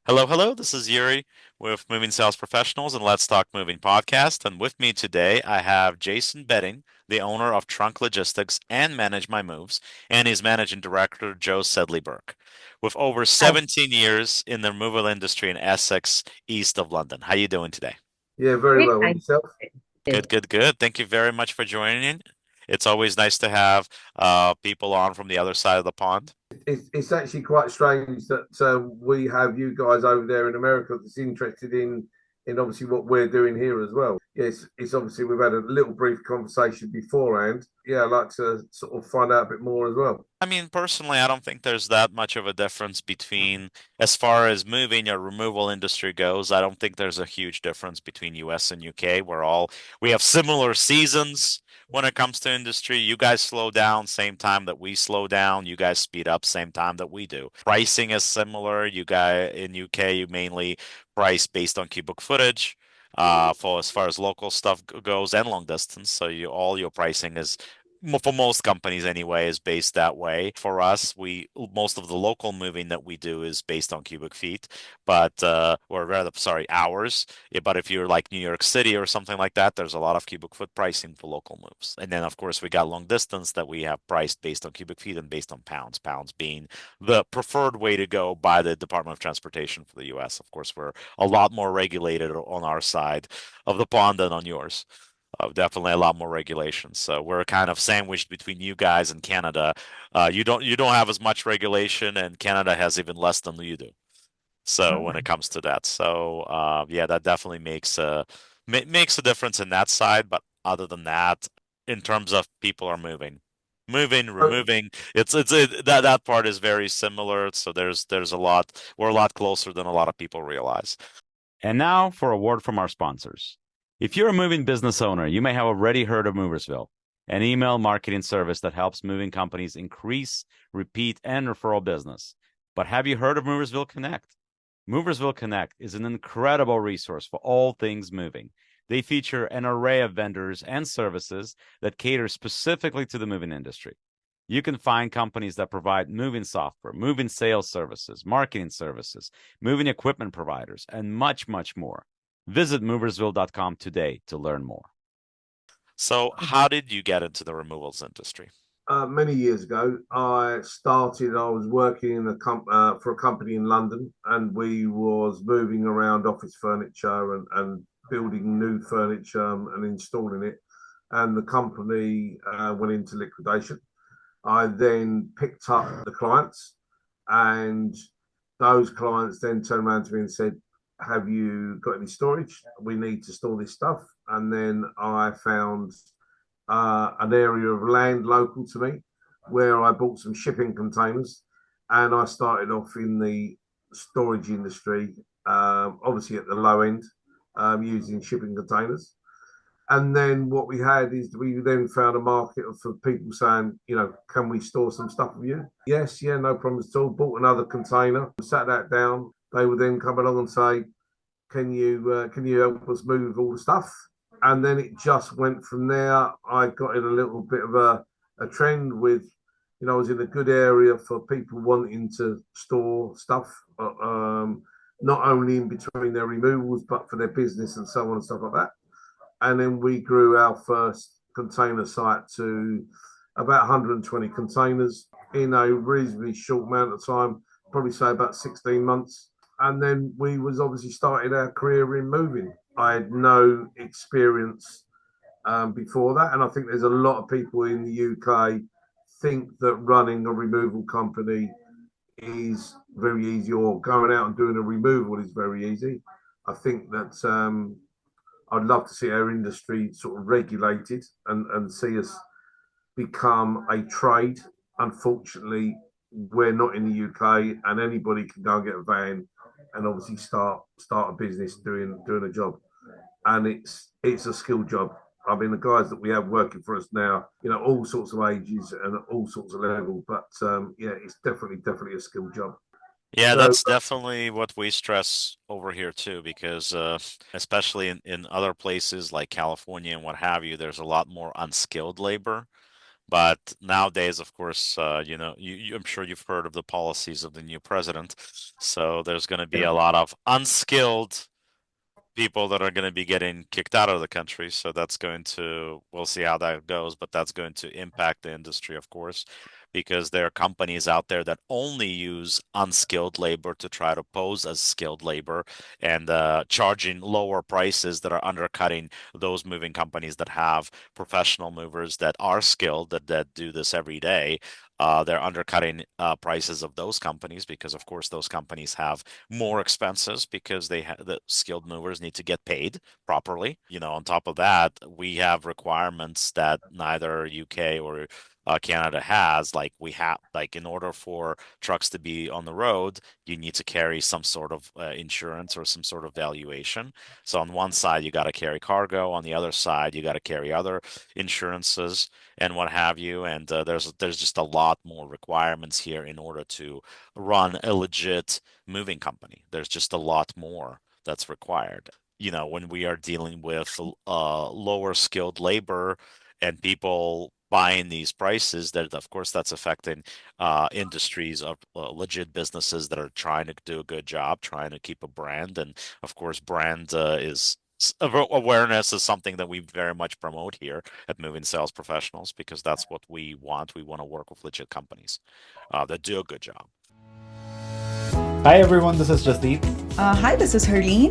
Hello, hello. This is Yuri with Moving Sales Professionals and Let's Talk Moving podcast. And with me today, I have Jason Betting, the owner of Trunk Logistics and Manage My Moves, and his managing director, Jo Sedley-Burke, with over Oh, 17 years in the removal industry in Essex, east of London. How you doing today? yeah, very Great. well. And yourself? Good, good, good. Thank you very much for joining. It's always nice to have people on from the other side of the pond. It's actually quite strange that we have you guys over there in America that's interested in obviously what we're doing here as well. Yes, it's obviously we've had a little brief conversation beforehand. Yeah, I'd like to sort of find out a bit more as well. I mean, personally, I don't think there's that much of a difference between, as far as moving or removal industry goes, I don't think there's a huge difference between US and UK. We have similar seasons when it comes to industry. You guys slow down same time that we slow down. You guys speed up same time that we do. Pricing is similar. You guys in UK, you mainly price based on cubic footage. For as far as local stuff goes and long distance, so all your pricing is for most companies anyway is based that way. For us, we most of the local moving that we do is based on cubic feet, but or rather, sorry, hours. Yeah, but if you're like New York City or something like that, there's a lot of cubic foot pricing for local moves. And then of course we got long distance that we have priced based on cubic feet and based on pounds. Pounds being the preferred way to go by the Department of Transportation for the US. Of course, we're a lot more regulated on our side of the pond than on yours. Definitely a lot more regulations. So we're kind of sandwiched between you guys and Canada. You don't have as much regulation, and Canada has even less than you do. So when it comes to that, so yeah, that definitely makes a difference in that side. But other than that, in terms of people are moving, Oh, removing, that part is very similar. So there's a lot. We're a lot closer than a lot of people realize. And now for a word from our sponsors. If you're a moving business owner, you may have already heard of Moversville, an email marketing service that helps moving companies increase, repeat, and referral business. But have you heard of Moversville Connect? Moversville Connect is an incredible resource for all things moving. They feature an array of vendors and services that cater specifically to the moving industry. You can find companies that provide moving software, moving sales services, marketing services, moving equipment providers, and much, much more. Visit moversville.com today to learn more. So how did you get into the removals industry? many years ago, I started. I was working for a company in London, and we was moving around office furniture and building new furniture and installing it. And the company went into liquidation. I then picked up the clients, and those clients then turned around to me and said, "Have you got any storage? We need to store this stuff." And then I found an area of land local to me where I bought some shipping containers, and I started off in the storage industry, obviously at the low end, using shipping containers. And then what we had is we then found a market for people saying, can we store some stuff with you? Yes, yeah, no problems at all. Bought another container, sat that down. They would then come along and say, can you help us move all the stuff? And then it just went from there. I got in a little bit of a trend with, I was in a good area for people wanting to store stuff, not only in between their removals, but for their business and so on and stuff like that. And then we grew our first container site to about 120 containers in a reasonably short amount of time, probably say about 16 months. And then we was obviously started our career in moving. I had no experience before that, and I think there's a lot of people in the UK think that running a removal company is very easy, or going out and doing a removal is very easy. I think that I'd love to see our industry sort of regulated and see us become a trade. Unfortunately, we're not in the UK, and anybody can go and get a van and obviously start a business doing a job, and it's a skilled job. I mean, the guys that we have working for us now, all sorts of ages and all sorts of level, but yeah, it's definitely a skilled job. Yeah, So that's definitely what we stress over here too, because especially in other places like California and what have you, there's a lot more unskilled labor. But nowadays, of course, I'm sure you've heard of the policies of the new president. So there's going to be Yeah. a lot of unskilled people that are going to be getting kicked out of the country. So we'll see how that goes, but that's going to impact the industry, of course, because there are companies out there that only use unskilled labor to try to pose as skilled labor and charging lower prices that are undercutting those moving companies that have professional movers that are skilled, that do this every day. They're undercutting prices of those companies because, of course, those companies have more expenses because the skilled movers need to get paid properly. On top of that, we have requirements that neither UK or Canada has. Like in order for trucks to be on the road, you need to carry some sort of insurance or some sort of valuation. So on one side, you got to carry cargo. On the other side, you got to carry other insurances and what have you. And there's just a lot more requirements here in order to run a legit moving company. There's just a lot more that's required. When we are dealing with lower skilled labor and people buying these prices, that of course that's affecting industries of legit businesses that are trying to do a good job, trying to keep a brand, and of course brand is awareness is something that we very much promote here at Moving Sales Professionals because that's what we want. We want to work with legit companies that do a good job. Hi everyone, this is Jasdeep. Hi, this is Herleen.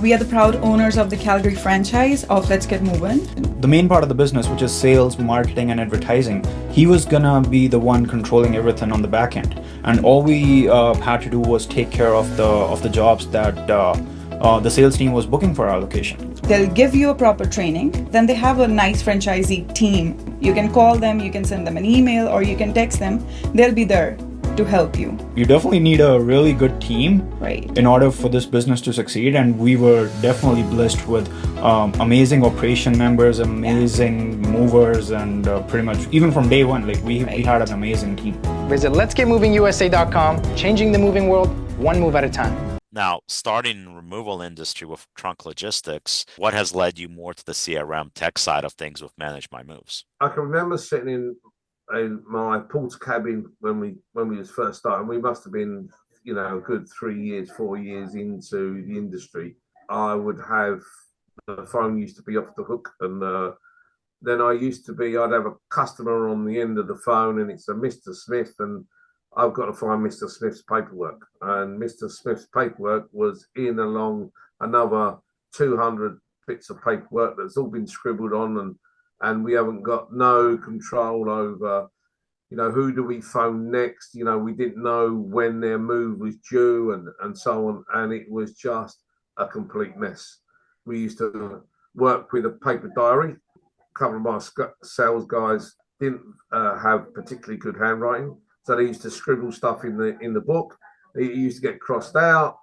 We are the proud owners of the Calgary franchise of Let's Get Moving. The main part of the business, which is sales, marketing, and advertising, he was gonna be the one controlling everything on the back end, and all we had to do was take care of the jobs that the sales team was booking for our location. They'll give you a proper training. Then they have a nice franchisee team. You can call them, you can send them an email, or you can text them. They'll be there to help you. You definitely need a really good team Right. in order for this business to succeed, and we were definitely blessed with amazing operation members, amazing movers, and pretty much even from day one, like we had an amazing team. Visit letsgetmovingusa.com, changing the moving world one move at a time. Now, starting in the removal industry with trunk logistics, what has led you more to the CRM tech side of things with Manage My Moves? I can remember sitting in my porter cabin when we was first starting. We must have been, a good 3 years, 4 years into the industry. I would have the phone used to be off the hook, and then I'd have a customer on the end of the phone, and it's a Mr. Smith, and I've got to find Mr. Smith's paperwork. And Mr. Smith's paperwork was in along another 200 bits of paperwork that's all been scribbled on, and we haven't got no control over, who do we phone next? We didn't know when their move was due and so on. And it was just a complete mess. We used to work with a paper diary. A couple of my sales guys didn't have particularly good handwriting. So they used to scribble stuff in the book. It used to get crossed out.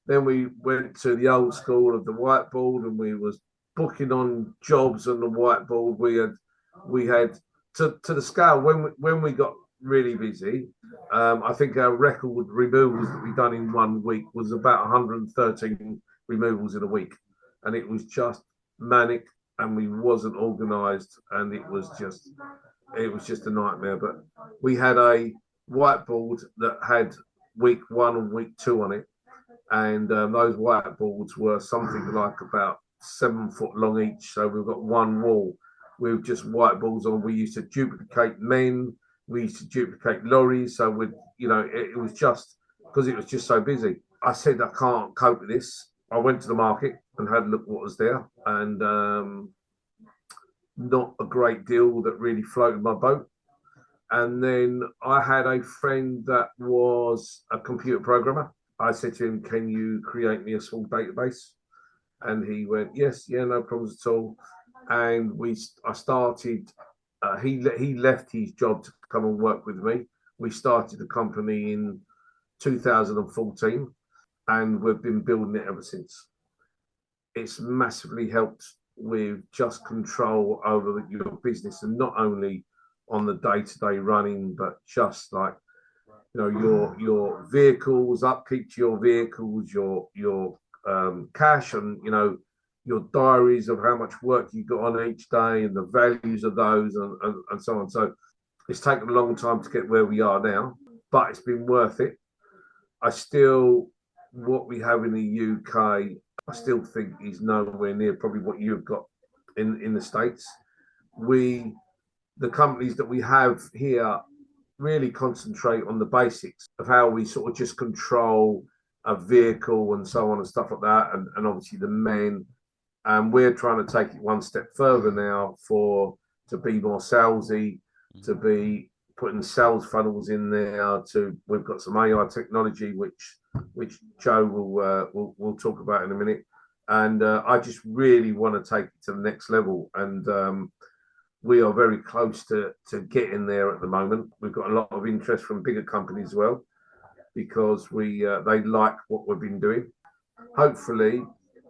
Then we went to the old school of the whiteboard, and we was booking on jobs on the whiteboard. We had to the scale when we got really busy. I think our record removals that we done in 1 week was about 113 removals in a week, and it was just manic, and we wasn't organised, and it was just a nightmare. But we had a whiteboard that had week 1 and week 2 on it, and those whiteboards were something like about 7 foot long each. So we've got one wall with just whiteboards on. We used to duplicate men, we used to duplicate lorries. So it was just because it was just so busy. I said I can't cope with this. I went to the market and had a look what was there, and not a great deal that really floated my boat. And then I had a friend that was a computer programmer. I said to him, "Can you create me a small database?" And he went, "Yes, yeah, no problems at all." And I started. He left his job to come and work with me. We started the company in 2014, and we've been building it ever since. It's massively helped with just control over your business, and not only on the day-to-day running, but just like your vehicles, upkeep to your vehicles, your cash, and your diaries of how much work you got on each day and the values of those, and so on. So It's taken a long time to get where we are now, but it's been worth it. I still, what we have in the UK, I still think is nowhere near probably what you've got in the States. We, the companies that we have here really concentrate on the basics of how we sort of just control a vehicle and so on and stuff like that. And obviously the men. And we're trying to take it one step further now to be more salesy, to be putting sales funnels in there. We've got some AI technology which Joe will talk about in a minute. And I just really want to take it to the next level. And we are very close to getting there at the moment. We've got a lot of interest from bigger companies as well because they like what we've been doing. Hopefully,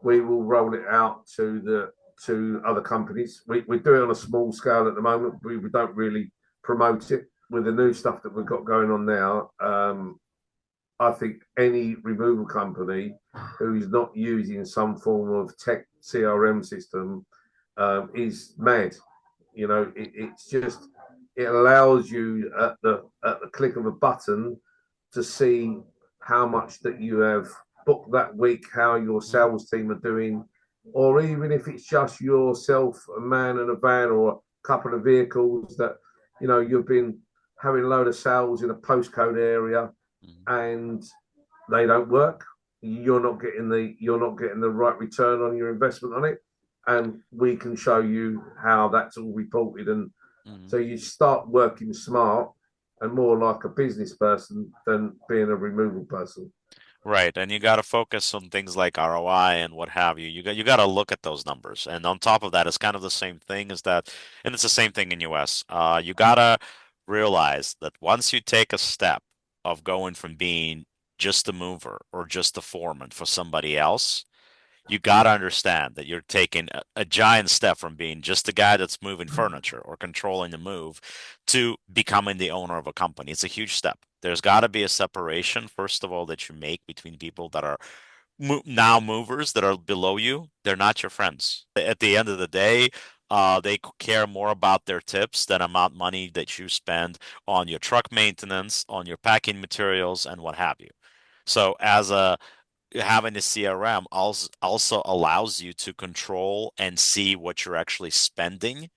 we will roll it out to other companies. We do it on a small scale at the moment. We don't really promote it. With the new stuff that we've got going on now, I think any removal company who is not using some form of tech CRM system is mad. You know, it allows you at the click of a button to see how much that you have booked that week, how your sales team are doing, or even if it's just yourself, a man and a van or a couple of vehicles that you've been having a load of sales in a postcode area and they don't work. You're not getting the right return on your investment on it. And we can show you how that's all reported. And so you start working smart and more like a business person than being a removal person. Right, and you got to focus on things like ROI and what have you. You got to look at those numbers, and on top of that, it's kind of the same thing as that, and it's the same thing in US. You gotta realize that once you take a step of going from being just a mover or just a foreman for somebody else, you got to understand that you're taking a giant step from being just a guy that's moving furniture or controlling the move to becoming the owner of a company. It's a huge step. There's got to be a separation, first of all, that you make between people that are now movers that are below you. They're not your friends. At the end of the day, they care more about their tips than amount money that you spend on your truck maintenance, on your packing materials, and what have you. So as a having a CRM also allows you to control and see what you're actually spending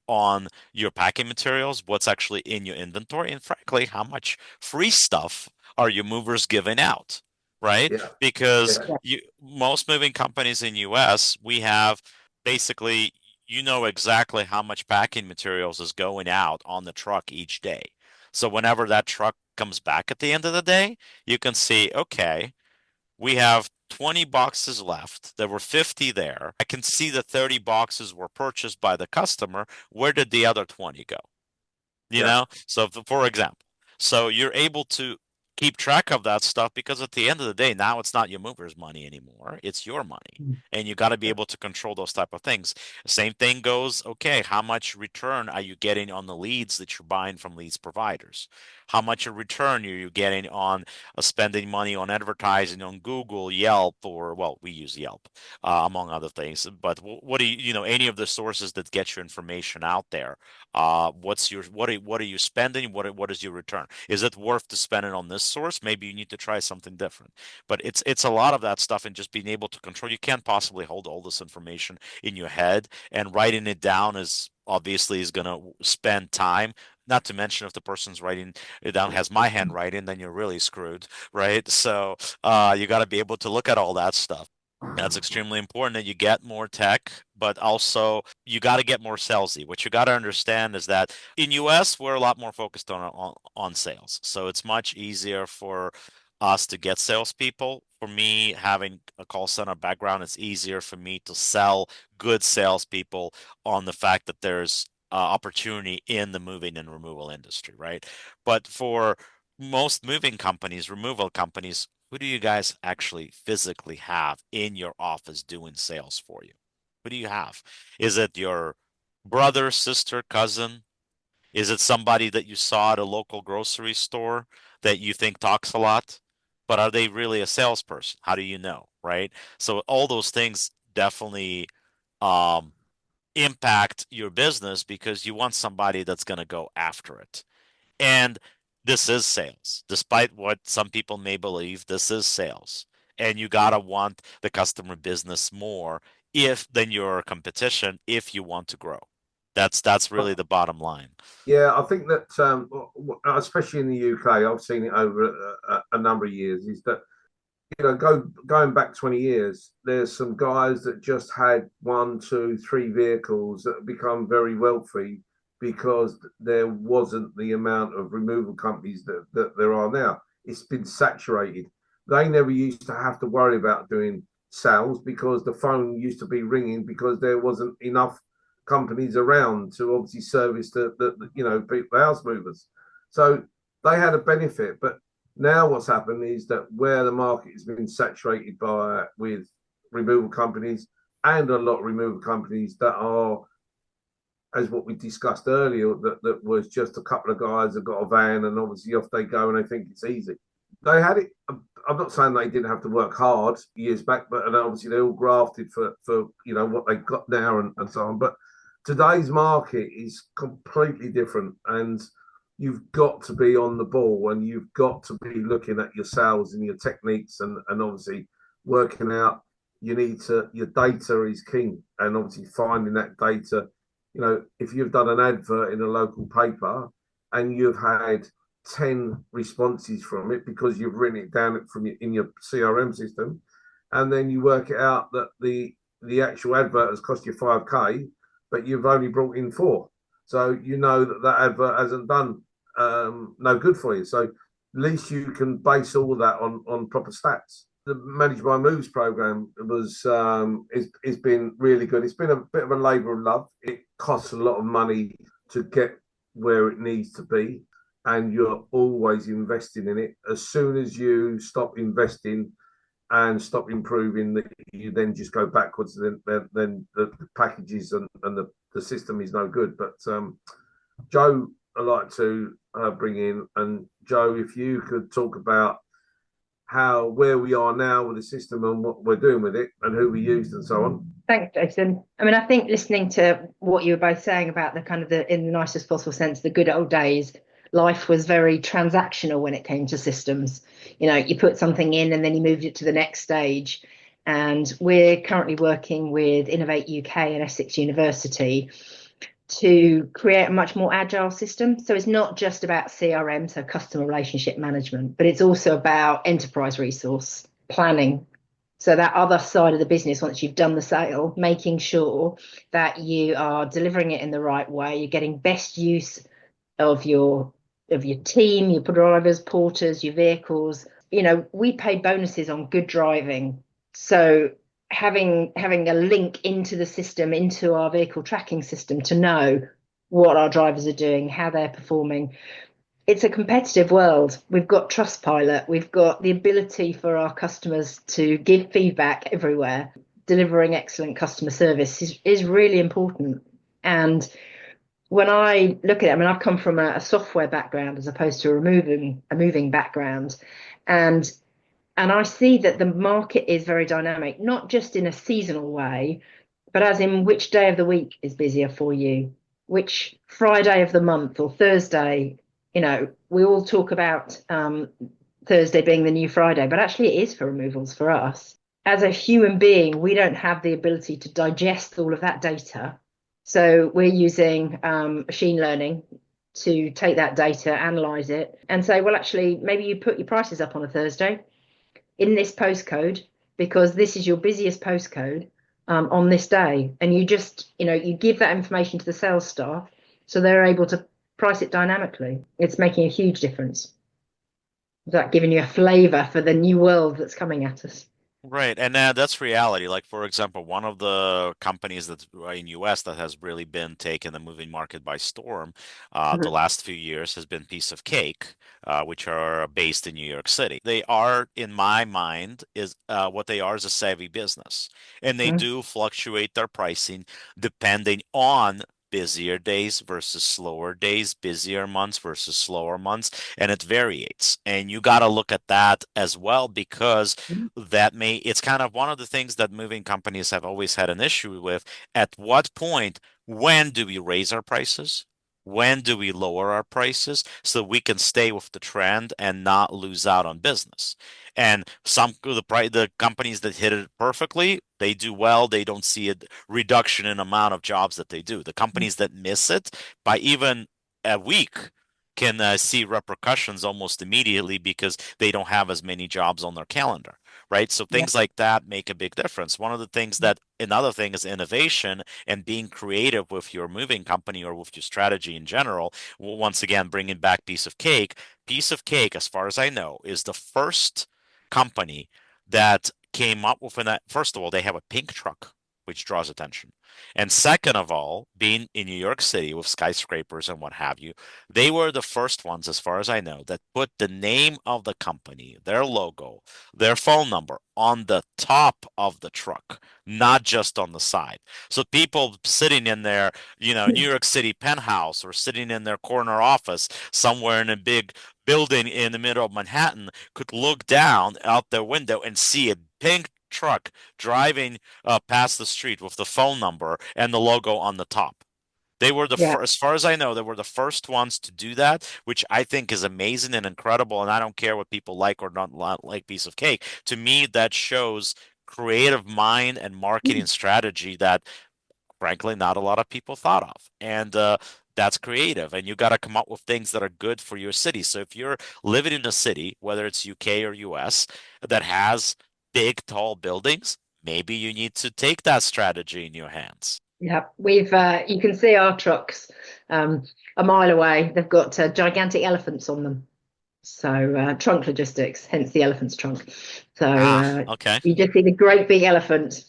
on your packing materials, what's actually in your inventory, and frankly, how much free stuff are your movers giving out, right? Yeah, Because yeah, most moving companies in US, we have basically you know exactly how much packing materials is going out on the truck each day. So whenever that truck comes back at the end of the day, you can see, okay, we have 20 boxes left. There were 50 there. I can see the 30 boxes were purchased by the customer. Where did the other 20 go? You yeah, know? So, for example, so you're able to keep track of that stuff because at the end of the day, now it's not your mover's money anymore. It's your money. And you got to be able to control those type of things. Same thing goes, okay, how much return are you getting on the leads that you're buying from leads providers? How much a return are you getting on spending money on advertising on Google, Yelp, or well, we use Yelp, among other things. But what do any of the sources that get your information out there? What are you spending? What is your return? Is it worth to spend it on this source? Maybe you need to try something different. But it's a lot of that stuff and just being able to control. You can't possibly hold all this information in your head, and writing it down is obviously is going to spend time. Not to mention if the person's writing it down has my handwriting, then you're really screwed, right? So you got to be able to look at all that stuff. That's extremely important that you get more tech, but also you got to get more salesy. What you got to understand is that in US, we're a lot more focused on sales. So it's much easier for us to get salespeople. For me, having a call center background, it's easier for me to sell good salespeople on the fact that there's opportunity in the moving and removal industry, right? But for most moving companies, removal companies, who do you guys actually physically have in your office doing sales for you? Who do you have? Is it your brother, sister, cousin? Is it somebody that you saw at a local grocery store that you think talks a lot? But are they really a salesperson? How do you know, right? So all those things definitely um, impact your business because you want somebody that's going to go after it. And this is sales. Despite what some people may believe, this is sales. And you gotta want the customer business more if than your competition if you want to grow. That's really the bottom line. Yeah, I think that especially in the UK, I've seen it over a number of years. Is that going back 20 years, there's some guys that just had one, two, three vehicles that have become very wealthy because there wasn't the amount of removal companies that there are now. It's been saturated. They never used to have to worry about doing sales because the phone used to be ringing because there wasn't enough companies around to obviously service the house movers. So they had a benefit, but now what's happened is that where the market has been saturated with removal companies and a lot of removal companies that are, as what we discussed earlier, that was just a couple of guys that got a van and obviously off they go and they think it's easy. They had it. I'm not saying they didn't have to work hard years back, but and obviously they all grafted for what they got now and so on. But today's market is completely different, and you've got to be on the ball and you've got to be looking at your sales and your techniques and obviously working out your data is king, and obviously finding that data. If you've done an advert in a local paper and you've had 10 responses from it because you've written it down in your CRM system, and then you work it out that the actual advert has cost you 5k, but you've only brought in 4. So you know that advert hasn't done no good for you. So at least you can base all of that on proper stats. The Managed by Moves program it's been really good. It's been a bit of a labour of love. It costs a lot of money to get where it needs to be, and you're always investing in it. As soon as you stop investing and stop improving, you then just go backwards. Then the packages and the system is no good. But Jo, I'd like to bring in, and Jo, if you could talk about where we are now with the system and what we're doing with it and who we used and so on. Thanks, Jason. I mean, I think listening to what you were both saying about the kind of in the nicest possible sense, the good old days, life was very transactional when it came to systems. You put something in and then you moved it to the next stage. And we're currently working with Innovate UK and Essex University to create a much more agile system. So it's not just about CRM, so customer relationship management, but it's also about enterprise resource planning. So that other side of the business, once you've done the sale, making sure that you are delivering it in the right way, you're getting best use of your team, your drivers, porters, your vehicles. We pay bonuses on good driving. So having a link into the system, into our vehicle tracking system, to know what our drivers are doing, how they're performing. It's a competitive world. We've got Trustpilot. We've got the ability for our customers to give feedback everywhere. Delivering excellent customer service is really important. And when I look at it, I mean, I've come from a software background as opposed to a moving background. And I see that the market is very dynamic, not just in a seasonal way, but as in which day of the week is busier for you, which Friday of the month or Thursday. We all talk about Thursday being the new Friday, but actually it is for removals for us. As a human being, we don't have the ability to digest all of that data. So we're using machine learning to take that data, analyze it, and say, well, actually, maybe you put your prices up on a Thursday in this postcode because this is your busiest postcode on this day. And you just, you give that information to the sales staff so they're able to price it dynamically. It's making a huge difference. Is that giving you a flavor for the new world that's coming at us? Right, and that's reality. Like, for example, one of the companies that's in US that has really been taking the moving market by storm the last few years has been Piece of Cake, which are based in New York City. They are, in my mind, is what they are is a savvy business, and they do fluctuate their pricing depending on busier days versus slower days, busier months versus slower months, and it varies. And you got to look at that as well because it's kind of one of the things that moving companies have always had an issue with. At what point, when do we raise our prices? When do we lower our prices so we can stay with the trend and not lose out on business? And some of the companies that hit it perfectly, they do well. They don't see a reduction in amount of jobs that they do. The companies that miss it by even a week can see repercussions almost immediately because they don't have as many jobs on their calendar, right? So Yeah. things like that make a big difference. One of the things that another thing is innovation and being creative with your moving company or with your strategy in general. Once again, bringing back Piece of Cake. Piece of Cake, as far as I know, is the first company that came up with first of all, they have a pink truck, which draws attention. And second of all, being in New York City with skyscrapers and what have you, they were the first ones, as far as I know, that put the name of the company, their logo, their phone number on the top of the truck, not just on the side. So people sitting in their, New York City penthouse or sitting in their corner office somewhere in a big building in the middle of Manhattan could look down out their window and see a pink truck driving past the street with the phone number and the logo on the top. They were the Yeah. first, as far as I know, they were the first ones to do that, which I think is amazing and incredible. And I don't care what people like or not like Piece of Cake. To me, that shows creative mind and marketing strategy that, frankly, not a lot of people thought of. And that's creative. And you got to come up with things that are good for your city. So if you're living in a city, whether it's UK or US, that has big, tall buildings, maybe you need to take that strategy in your hands. Yeah, we've you can see our trucks a mile away. They've got gigantic elephants on them. So trunk logistics, hence the elephant's trunk. So Okay. you just see the great big elephant.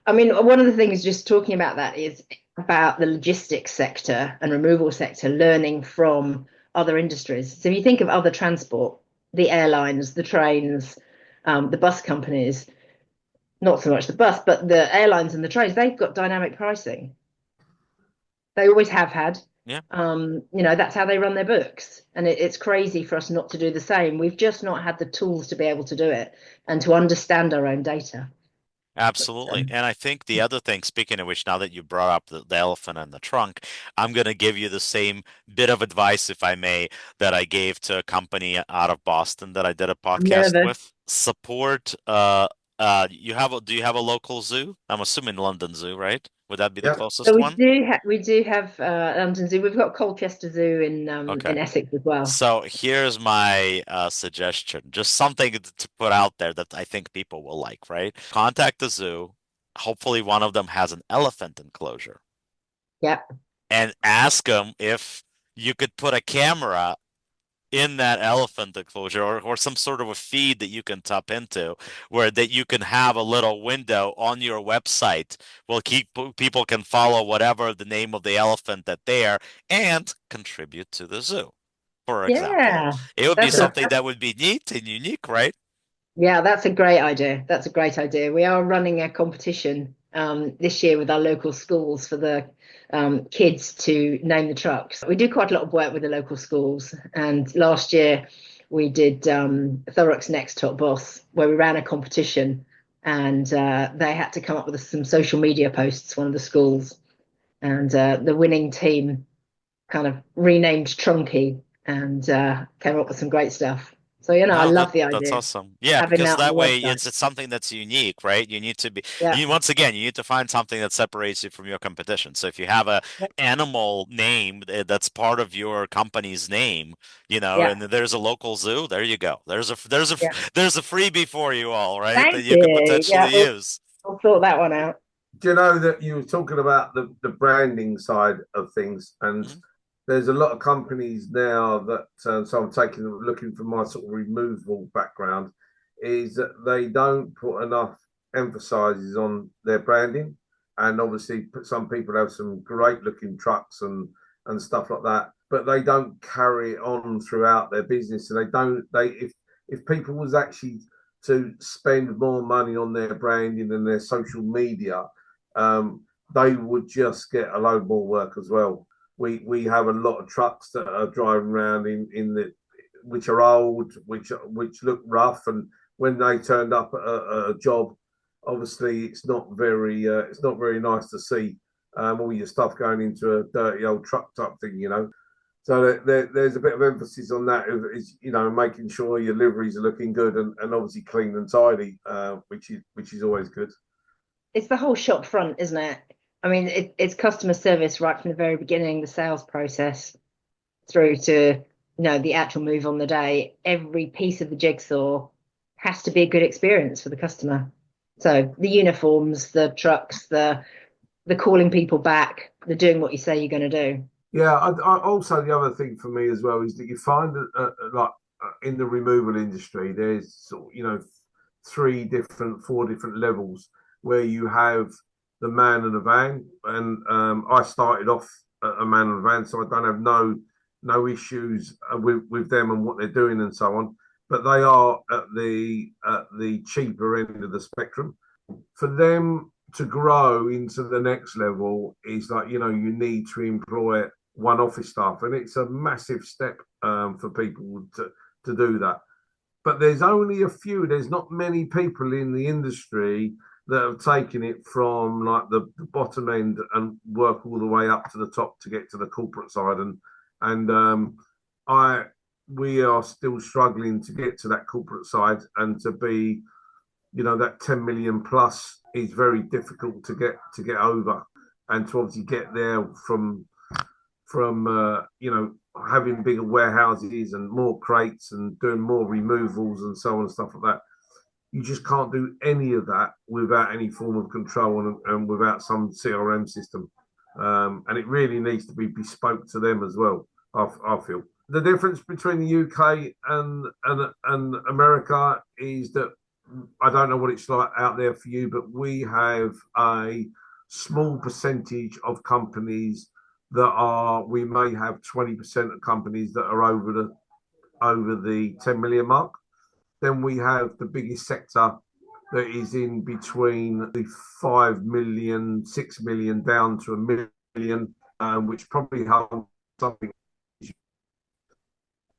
I mean, one of the things just talking about that is about the logistics sector and removal sector learning from other industries. So if you think of other transport, the airlines, the trains, the bus companies, not so much the bus, but the airlines and the trains, they've got dynamic pricing. They always have had. Yeah. That's how they run their books. And it's crazy for us not to do the same. We've just not had the tools to be able to do it and to understand our own data. Absolutely. And I think the other thing, speaking of which, now that you brought up the elephant and the trunk, I'm going to give you the same bit of advice, if I may, that I gave to a company out of Boston that I did a I'm podcast nervous. with. Support, do you have a local zoo? I'm assuming London Zoo, right? Would that be the Yeah. So closest we one? do have London Zoo. We've got Colchester Zoo Okay. in Essex as well. So here's my suggestion, just something to put out there that I think people will like, right? Contact the zoo. Hopefully one of them has an elephant enclosure Yeah. and ask them if you could put a camera in that elephant enclosure or some sort of a feed that you can tap into where that you can have a little window on your website. Well, people can follow whatever the name of the elephant that they are and contribute to the zoo, for example. Yeah. It would be That's a something that would be neat and unique, right? Yeah, that's a great idea. That's a great idea. We are running a competition this year with our local schools for the kids to name the trucks. We do quite a lot of work with the local schools, and last year we did Thurrock's Next Top Boss, where we ran a competition, and they had to come up with some social media posts, one of the schools, and the winning team kind of renamed Trunky and came up with some great stuff. So, I No, love the that's idea awesome. Yeah, having because that on the that way website. it's something that's unique, right? You need to be Yeah. once again, you need to find something that separates you from your competition. So if you have a Yeah. animal name that's part of your company's name, Yeah. and there's a local zoo, there you go. Yeah. There's a freebie for you all, right? That Thank you could you. Yeah, potentially use. we'll sort that one out. Do you know that you were talking about the branding side of things, and Mhm. there's a lot of companies now that so I'm looking for my sort of removal background, is that they don't put enough emphasizes on their branding, and obviously some people have some great looking trucks and stuff like that, but they don't carry it on throughout their business, and they if people was actually to spend more money on their branding and their social media, um, they would just get a load more work as well. We have a lot of trucks that are driving around in the which are old, which look rough, and when they turned up at a job, obviously it's not very nice to see. all your stuff going into a dirty old truck type thing, you know. So there's a bit of emphasis on that, is, you know, making sure your liveries are looking good and obviously clean and tidy, which is always good. It's the whole shop front, isn't it? I mean, it's customer service right from the very beginning, the sales process through to, you know, the actual move on the day. Every piece of the jigsaw has to be a good experience for the customer. So the uniforms, the trucks, the calling people back, the doing what you say you're going to do. Yeah, I also, the other thing for me as well is that you find that like in the removal industry, there's sort of, you know, 4 different levels where you have the man in the van, and I started off a man in the van, so I don't have no issues with them and what they're doing and so on. But they are at the cheaper end of the spectrum. For them to grow into the next level is like, you know, you need to employ one office staff, and it's a massive step for people to do that. But there's only a few. There's not many people in the industry that have taken it from like the bottom end and work all the way up to the top to get to the corporate side. And we are still struggling to get to that corporate side, and to be, you know, that 10 million plus is very difficult to get over, and to obviously get there from you know, having bigger warehouses and more crates and doing more removals and so on and stuff like that. You just can't do any of that without any form of control and without some CRM system. And it really needs to be bespoke to them as well, I feel. The difference between the UK and America is that, I don't know what it's like out there for you, but we have a small percentage of companies we may have 20% of companies that are over the 10 million mark. Then we have the biggest sector that is in between the 5 million, 6 million down to a million, which probably holds something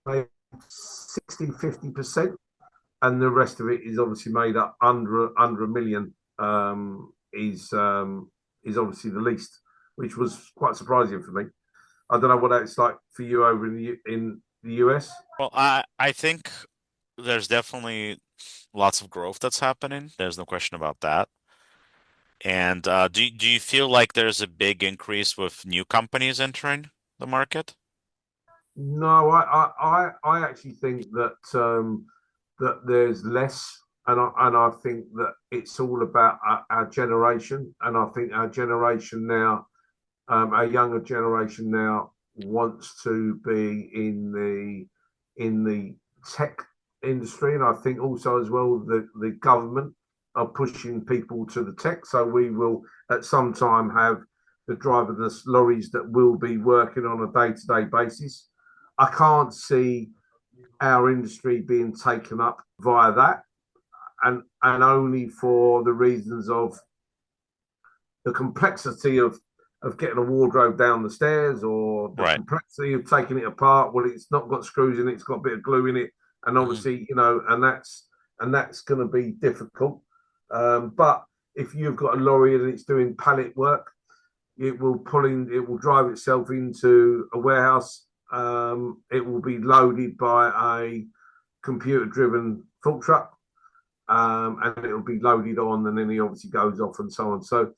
60-50%. And the rest of it is obviously made up under a million, is obviously the least, which was quite surprising for me. I don't know what that's like for you over in the US. Well, I think there's definitely lots of growth that's happening. There's no question about that. And do you feel like there's a big increase with new companies entering the market? No, I actually think that that there's less, and I think that it's all about our generation, and I think our generation now, our younger generation now, wants to be in the tech industry, and I think also as well the government are pushing people to the tech. So we will at some time have the driverless lorries that will be working on a day-to-day basis. I can't see our industry being taken up via that, and only for the reasons of the complexity of getting a wardrobe down the stairs, or the complexity of taking it apart. Well, it's not got screws in it, it's got a bit of glue in it, and obviously, you know, and that's going to be difficult. But if you've got a lorry and it's doing pallet work, it will drive itself into a warehouse. It will be loaded by a computer-driven fork truck, and it will be loaded on, and then he obviously goes off and so on. So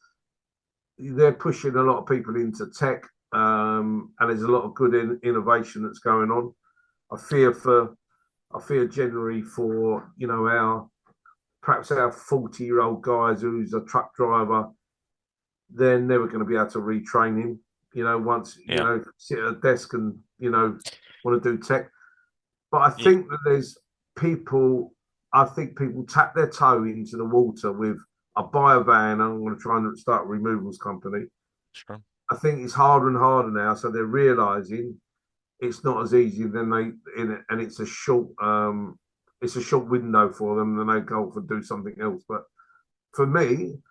they're pushing a lot of people into tech, and there's a lot of good innovation that's going on. I fear generally for, you know, perhaps our 40-year-old guys who's a truck driver, they're never going to be able to retrain him. You know, once, you know, sit at a desk and, you know, want to do tech. But I think that I think people tap their toe into the water with, I buy a van, I'm going to try and start a removals company. Sure. I think it's harder and harder now, so they're realizing it's not as easy and it's a short window for them, and they go off and do something else. But for me,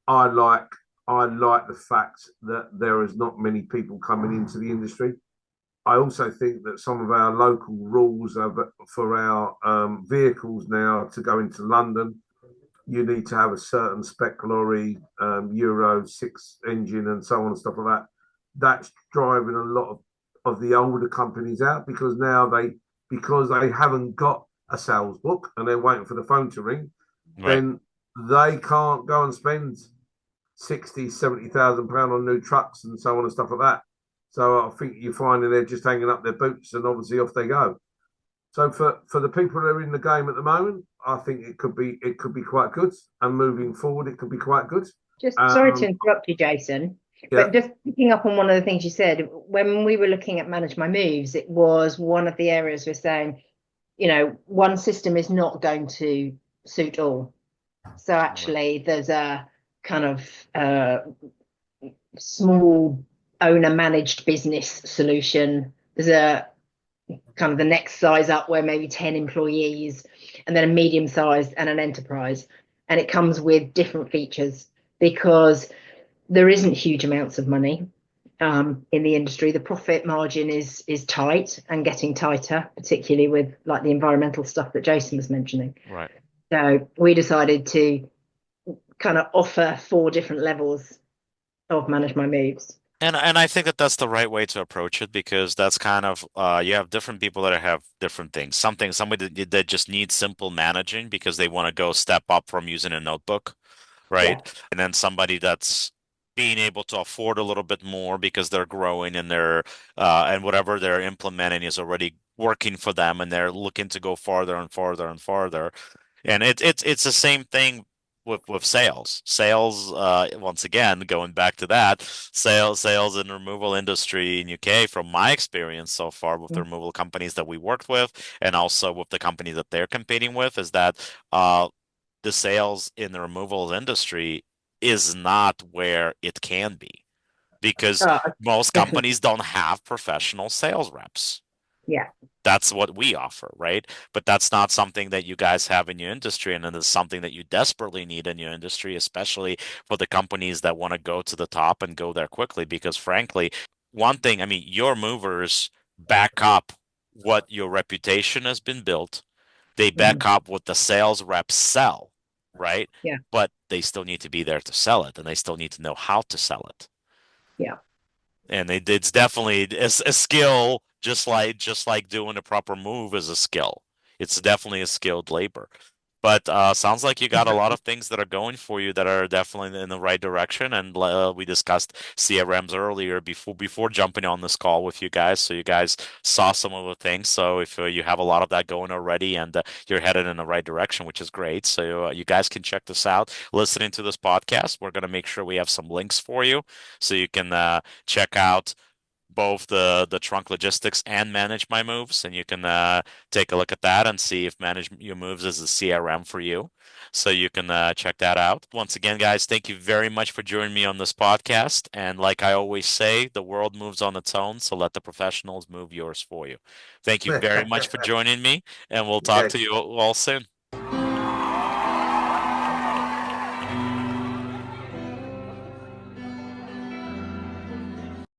I like the fact that there is not many people coming into the industry. I also think that some of our local rules for our vehicles now to go into London, you need to have a certain spec lorry, Euro 6 engine, and so on and stuff like that. That's driving a lot of the older companies out because now because they haven't got a sales book and they're waiting for the phone to ring, Right. then they can't go and spend 60,000, 70,000 pounds on new trucks and so on and stuff like that. So I think you're finding they're just hanging up their boots and obviously off they go. So for the people that are in the game at the moment, I think it could be quite good, and moving forward, it could be quite good. Just sorry to interrupt you, Jason, Yeah. but just picking up on one of the things you said, when we were looking at Manage My Moves, it was one of the areas we're saying, one system is not going to suit all. So actually, there's a kind of small owner managed business solution. There's a kind of the next size up where maybe 10 employees, and then a medium sized and an enterprise. And it comes with different features because there isn't huge amounts of money in the industry. The profit margin is tight and getting tighter, particularly with like the environmental stuff that Jason was mentioning. Right. So we decided to kind of offer 4 different levels of Manage My Moves. And I think that that's the right way to approach it because that's kind of you have different people that have different things. Somebody that just needs simple managing because they want to go step up from using a notebook, right? Yeah. And then somebody that's being able to afford a little bit more because they're growing and they're and whatever they're implementing is already working for them and they're looking to go farther and farther and farther. And it's the same thing with sales. Sales, once again, going back to that, sales in the removal industry in UK, from my experience so far with the removal companies that we worked with, and also with the company that they're competing with, is that the sales in the removal industry is not where it can be because most Definitely. companies don't have professional sales reps. Yeah. That's what we offer, right? But that's not something that you guys have in your industry, and it's something that you desperately need in your industry, especially for the companies that want to go to the top and go there quickly. Because frankly, one thing, I mean, your movers back up what your reputation has been built. They back up what the sales reps sell, right? Yeah. But they still need to be there to sell it, and they still need to know how to sell it. Yeah. And it's definitely a skill, just like doing a proper move is a skill. It's definitely a skilled labor. But sounds like you got a lot of things that are going for you that are definitely in the right direction. And we discussed CRMs earlier before jumping on this call with you guys. So you guys saw some of the things. So if you have a lot of that going already and you're headed in the right direction, which is great. So you guys can check this out. Listening to this podcast, we're going to make sure we have some links for you so you can check out both the trunk logistics and manage my moves, and you can take a look at that and see if manage your moves is a CRM for you. So you can check that out. Once again, guys, thank you very much for joining me on this podcast. And like I always say, the world moves on its own, so let the professionals move yours for you. Thank you very much for joining me, and we'll talk Yeah. to you all soon.